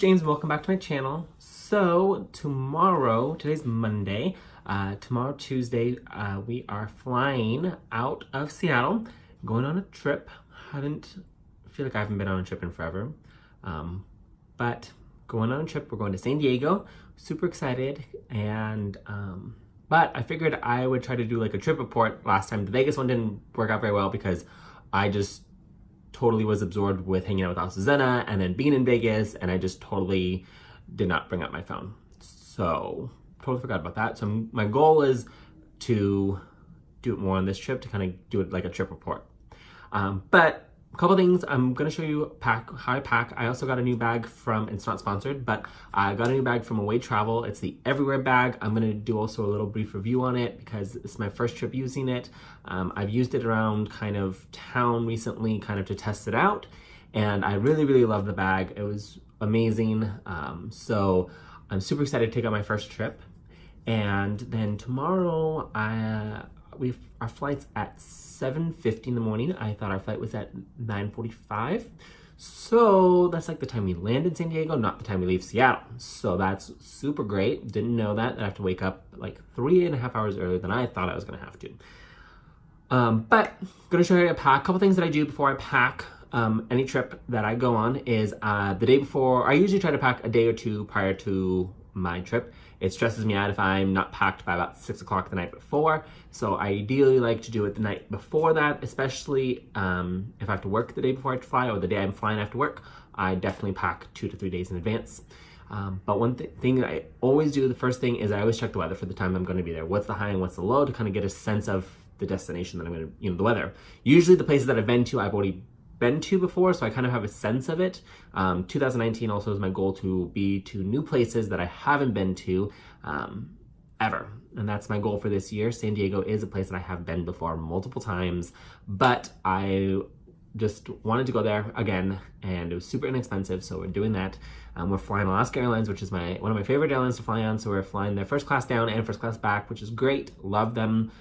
James and welcome back to my channel. So today's Monday, tomorrow Tuesday, we are flying out of Seattle, going on a trip. I feel like I haven't been on a trip in forever, but going on a trip. We're going to San Diego, super excited, and but I figured I would try to do like a trip report. Last time the Vegas one didn't work out very well because I just totally was absorbed with hanging out with Susanna and then being in Vegas, and I just totally did not bring up my phone. So totally forgot about that. So my goal is to do it more on this trip, to kind of do it like a trip report. But a couple things, I'm going to show you how I pack. I also got a new bag from, it's not sponsored, but I got a new bag from Away Travel. It's the Everywhere bag. I'm going to do also a little brief review on it because it's my first trip using it. I've used it around kind of town recently, kind of to test it out. And I really, really love the bag. It was amazing. So I'm super excited to take on my first trip. And then tomorrow, our flight's at 7:50 in the morning. I thought our flight was at 9:45. So that's like the time we land in San Diego, not the time we leave Seattle. So that's super great. Didn't know that. I have to wake up like 3.5 hours earlier than I thought I was gonna have to. But I'm gonna show you how to pack. A couple things that I do before I pack any trip that I go on is the day before. I usually try to pack a day or two prior to my trip. It stresses me out if I'm not packed by about 6 o'clock the night before. So I ideally like to do it the night before that, especially if I have to work the day before I fly or the day I'm flying after work. I definitely pack 2 to 3 days in advance. But one thing I always do, the first thing is I always check the weather for the time I'm going to be there. What's the high and what's the low, to kind of get a sense of the destination that I'm going to, the weather. Usually the places that I've been to, I've already been to before, so I kind of have a sense of it. 2019 also is my goal to be to new places that I haven't been to ever, and that's my goal for this year. San Diego is a place that I have been before multiple times, but I just wanted to go there again, and it was super inexpensive, so we're doing that. We're flying Alaska Airlines, which is one of my favorite airlines to fly on, so we're flying their first class down and first class back, which is great. Love them.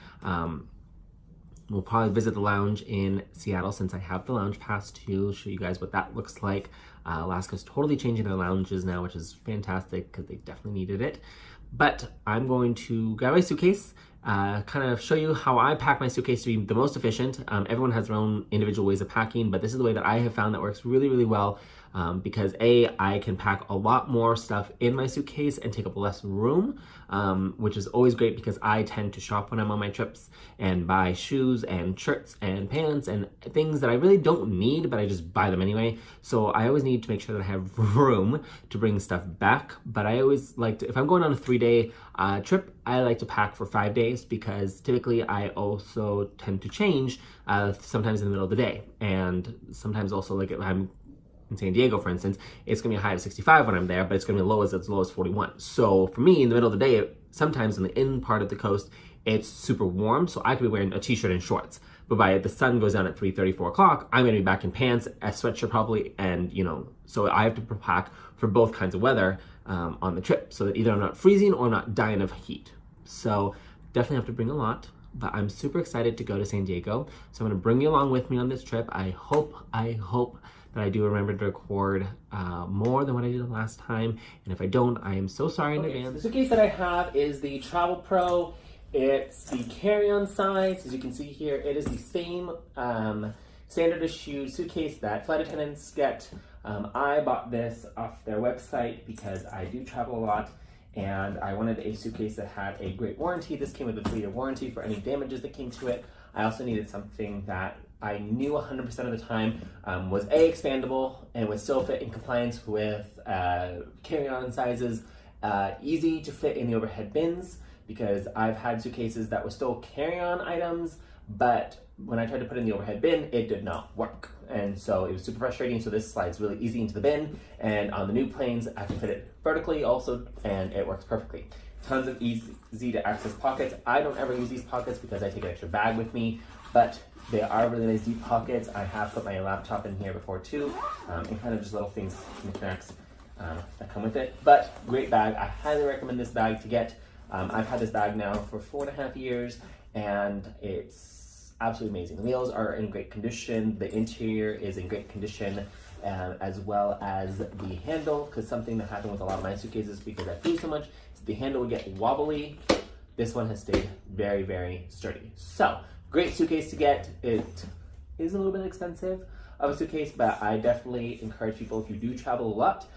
We'll probably visit the lounge in Seattle since I have the lounge pass to show you guys what that looks like. Alaska's totally changing their lounges now, which is fantastic because they definitely needed it. But I'm going to grab my suitcase, kind of show you how I pack my suitcase to be the most efficient. Everyone has their own individual ways of packing, but this is the way that I have found that works really, really well. Because I can pack a lot more stuff in my suitcase and take up less room, which is always great because I tend to shop when I'm on my trips and buy shoes and shirts and pants and things that I really don't need, but I just buy them anyway. So I always need to make sure that I have room to bring stuff back. But I always like to, if I'm going on a 3-day trip, I like to pack for 5 days because typically I also tend to change sometimes in the middle of the day. And sometimes also, like if I'm in San Diego, for instance, it's gonna be a high of 65 when I'm there, but it's gonna be as low as 41. So for me, in the middle of the day, sometimes in the in part of the coast, it's super warm, so I could be wearing a t-shirt and shorts. But by the sun goes down at 3:30, 4 o'clock, I'm gonna be back in pants, a sweatshirt probably, and so I have to pack for both kinds of weather on the trip, so that either I'm not freezing or not dying of heat. So definitely have to bring a lot. But I'm super excited to go to San Diego, so I'm gonna bring you along with me on this trip. I hope that I do remember to record more than what I did last time. And if I don't, I am so sorry in advance. The suitcase that I have is the TravelPro. It's the carry-on size. As you can see here, it is the same standard issue suitcase that flight attendants get. I bought this off their website because I do travel a lot, and I wanted a suitcase that had a great warranty. This came with a 3-year warranty for any damages that came to it. I also needed something that I knew 100% of the time was expandable and would still fit in compliance with carry-on sizes, easy to fit in the overhead bins, because I've had suitcases that were still carry-on items, but when I tried to put in the overhead bin, it did not work. And so it was super frustrating. So this slides really easy into the bin, and on the new planes, I can fit it vertically also, and it works perfectly. Tons of easy to access pockets. I don't ever use these pockets because I take an extra bag with me, but they are really nice deep pockets. I have put my laptop in here before too, and kind of just little things, knickknacks that come with it. But great bag. I highly recommend this bag to get. I've had this bag now for 4.5 years, and it's absolutely amazing. The wheels are in great condition. The interior is in great condition. as well as the handle, because something that happened with a lot of my suitcases because I flew so much is the handle would get wobbly. This one has stayed very, very sturdy. So, great suitcase to get. It is a little bit expensive of a suitcase, but I definitely encourage people, if you do travel a lot,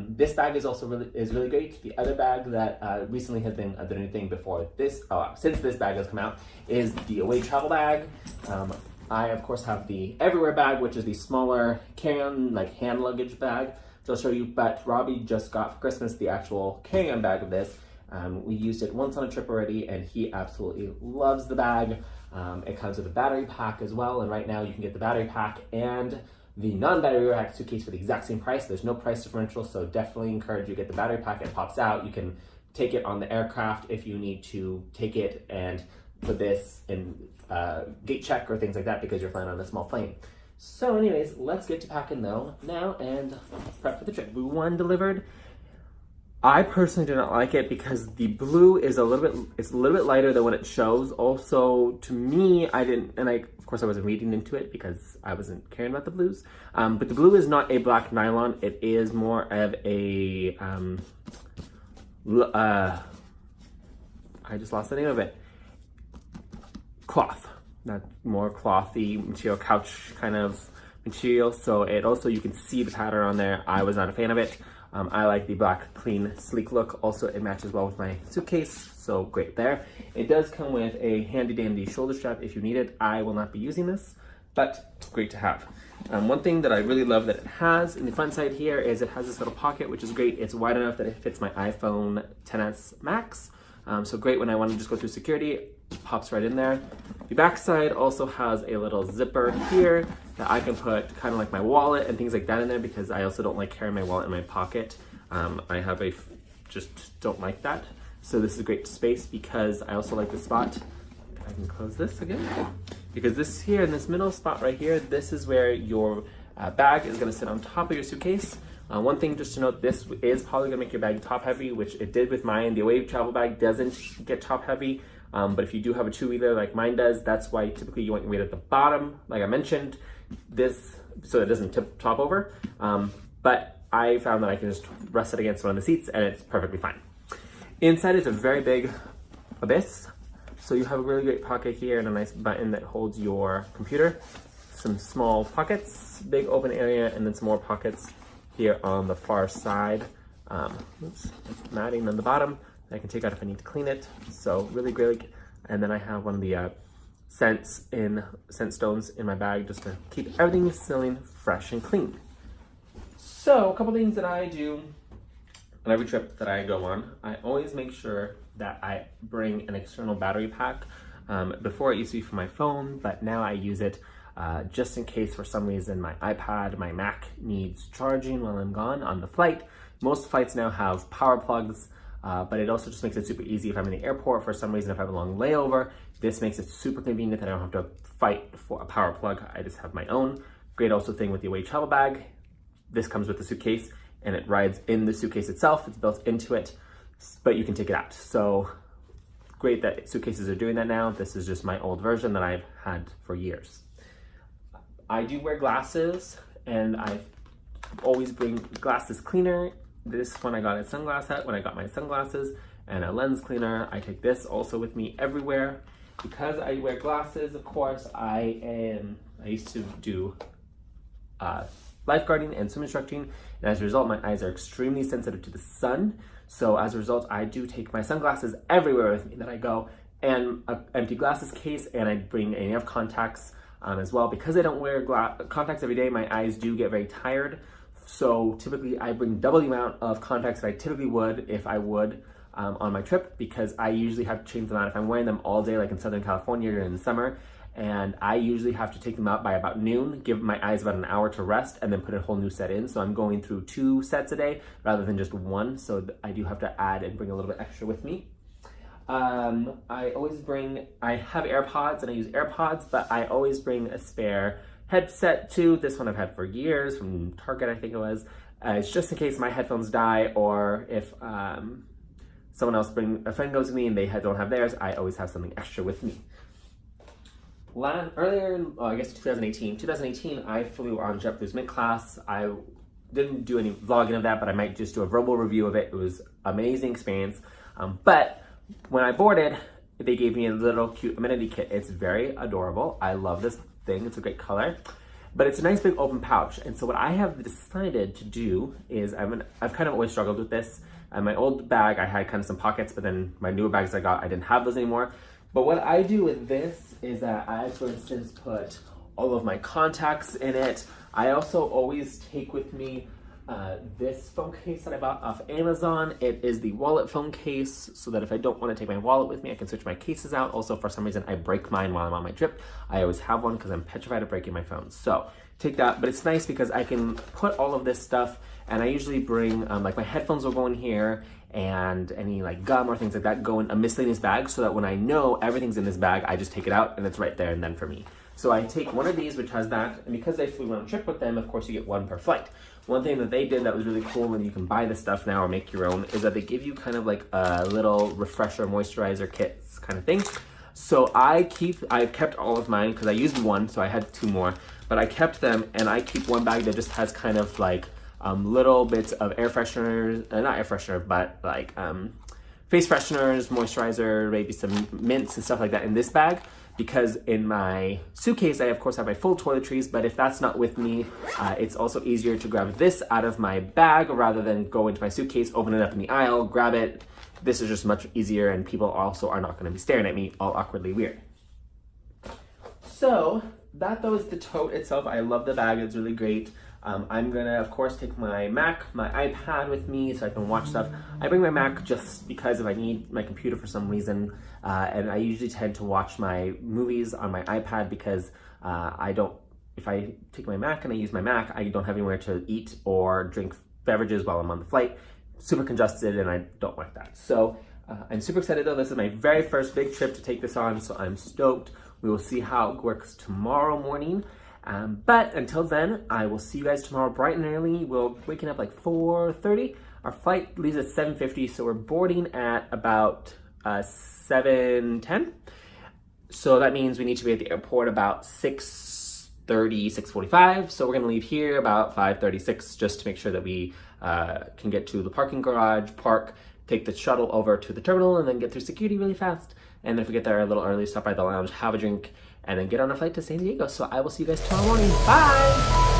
this bag is also really great. The other bag that recently has been the new thing before this, since this bag has come out, is the Away Travel bag. I of course have the Everywhere bag, which is the smaller carry-on, like hand luggage bag. So I'll show you. But Robbie just got for Christmas the actual carry-on bag of this. We used it once on a trip already, and he absolutely loves the bag. It comes with a battery pack as well, and right now you can get the battery pack and the non-battery pack suitcase for the exact same price. There's no price differential, so definitely encourage you to get the battery pack. It pops out. You can take it on the aircraft if you need to take it and put this in gate check or things like that because you're flying on a small plane. So anyways, let's get to packing though now and prep for the trip. Blue one delivered. I personally do not like it because the blue is a little bit lighter than what it shows. Also, to me, of course I wasn't reading into it because I wasn't caring about the blues. But the blue is not a black nylon. It is more of a, I just lost the name of it. Cloth, not more clothy material, couch kind of material. So it also, you can see the pattern on there. I was not a fan of it. I like the black, clean, sleek look. Also, it matches well with my suitcase, so great there. It does come with a handy-dandy shoulder strap if you need it. I will not be using this, but great to have. One thing that I really love that it has in the front side here is it has this little pocket, which is great. It's wide enough that it fits my iPhone XS Max. So great when I want to just go through security, it pops right in there. The back side also has a little zipper here that I can put kind of like my wallet and things like that in there because I also don't like carrying my wallet in my pocket. Just don't like that. So this is a great space because I also like the spot. I can close this again. Because this here, in this middle spot right here, this is where your bag is gonna sit on top of your suitcase. One thing just to note, this is probably gonna make your bag top heavy, which it did with mine. The Away Travel bag doesn't get top heavy, but if you do have a two-wheeler like mine does, that's why typically you want your weight at the bottom, like I mentioned, so it doesn't top over. But I found that I can just rest it against one of the seats and it's perfectly fine. Inside is a very big abyss. So you have a really great pocket here and a nice button that holds your computer. Some small pockets, big open area, and then some more pockets here on the far side. Matting on the bottom that I can take out if I need to clean it. So really great. And then I have one of the scent stones in my bag just to keep everything smelling fresh and clean. So a couple things that I do on every trip that I go on, I always make sure that I bring an external battery pack. Before it used to be for my phone, but now I use it just in case for some reason my iPad, my Mac needs charging while I'm gone on the flight. Most flights now have power plugs, but it also just makes it super easy if I'm in the airport for some reason, if I have a long layover. This makes it super convenient that I don't have to fight for a power plug. I just have my own. Great also thing with the Away Travel bag. This comes with the suitcase and it rides in the suitcase itself. It's built into it, but you can take it out. So great that suitcases are doing that now. This is just my old version that I've had for years. I do wear glasses and I always bring glasses cleaner. This one I got at Sunglass Hut when I got my sunglasses, and a lens cleaner. I take this also with me everywhere. Because I wear glasses, of course, I used to do lifeguarding and swim instructing, and as a result, my eyes are extremely sensitive to the sun. So as a result, I do take my sunglasses everywhere with me that I go, and an empty glasses case, and I bring enough contacts as well. Because I don't wear contacts every day, my eyes do get very tired. So typically I bring double the amount of contacts that I typically would if I would on my trip, because I usually have to change them out if I'm wearing them all day, like in Southern California during the summer. And I usually have to take them out by about noon, give my eyes about an hour to rest, and then put a whole new set in. So I'm going through 2 sets a day rather than just 1. So I do have to add and bring a little bit extra with me. I have AirPods and I use AirPods, but I always bring a spare headset too. This one I've had for years from Target, I think it was. It's just in case my headphones die, or if a friend goes with me and they don't have theirs, I always have something extra with me. I guess 2018, I flew on JetBlue's Mint class. I didn't do any vlogging of that, but I might just do a verbal review of it. It was an amazing experience. But when I boarded, they gave me a little cute amenity kit. It's very adorable. I love this thing. It's a great color. But it's a nice big open pouch. And so what I have decided to do is, I've kind of always struggled with this. In my old bag, I had kind of some pockets, but then my newer bags I got, I didn't have those anymore. But what I do with this is that I, for instance, put all of my contacts in it. I also always take with me this phone case that I bought off Amazon. It is the wallet phone case, so that if I don't want to take my wallet with me, I can switch my cases out. Also, for some reason, I break mine while I'm on my trip. I always have one because I'm petrified of breaking my phone. So take that, but it's nice because I can put all of this stuff, and I usually bring, like my headphones will go in here, and any like gum or things like that go in a miscellaneous bag, so that when I know everything's in this bag, I just take it out and it's right there and then for me. So I take one of these, which has that, and because I flew on a trip with them, of course you get one per flight. One thing that they did that was really cool, and you can buy this stuff now or make your own, is that they give you kind of like a little refresher moisturizer kits kind of thing. So I've kept all of mine because I used one, so I had 2 more, but I kept them, and I keep one bag that just has kind of like little bits of air fresheners, not air freshener, but like face fresheners, moisturizer, maybe some mints and stuff like that in this bag. Because in my suitcase, I of course have my full toiletries, but if that's not with me, it's also easier to grab this out of my bag rather than go into my suitcase, open it up in the aisle, grab it. This is just much easier, and people also are not gonna be staring at me all awkwardly weird. So that though is the tote itself. I love the bag, it's really great. I'm gonna, of course, take my Mac, my iPad with me so I can watch stuff. I bring my Mac just because if I need my computer for some reason, and I usually tend to watch my movies on my iPad because if I take my Mac and I use my Mac, I don't have anywhere to eat or drink beverages while I'm on the flight. Super congested, and I don't like that. So I'm super excited though. This is my very first big trip to take this on, so I'm stoked. We will see how it works tomorrow morning. But until then, I will see you guys tomorrow bright and early. We're waking up like 4:30. Our flight leaves at 7:50, so we're boarding at about 7:10. So that means we need to be at the airport about 6:30, 6:45. So we're gonna leave here about 5:36 just to make sure that we can get to the parking garage, park, take the shuttle over to the terminal, and then get through security really fast. And if we get there a little early, stop by the lounge, have a drink, and then get on a flight to San Diego. So I will see you guys tomorrow morning. Bye!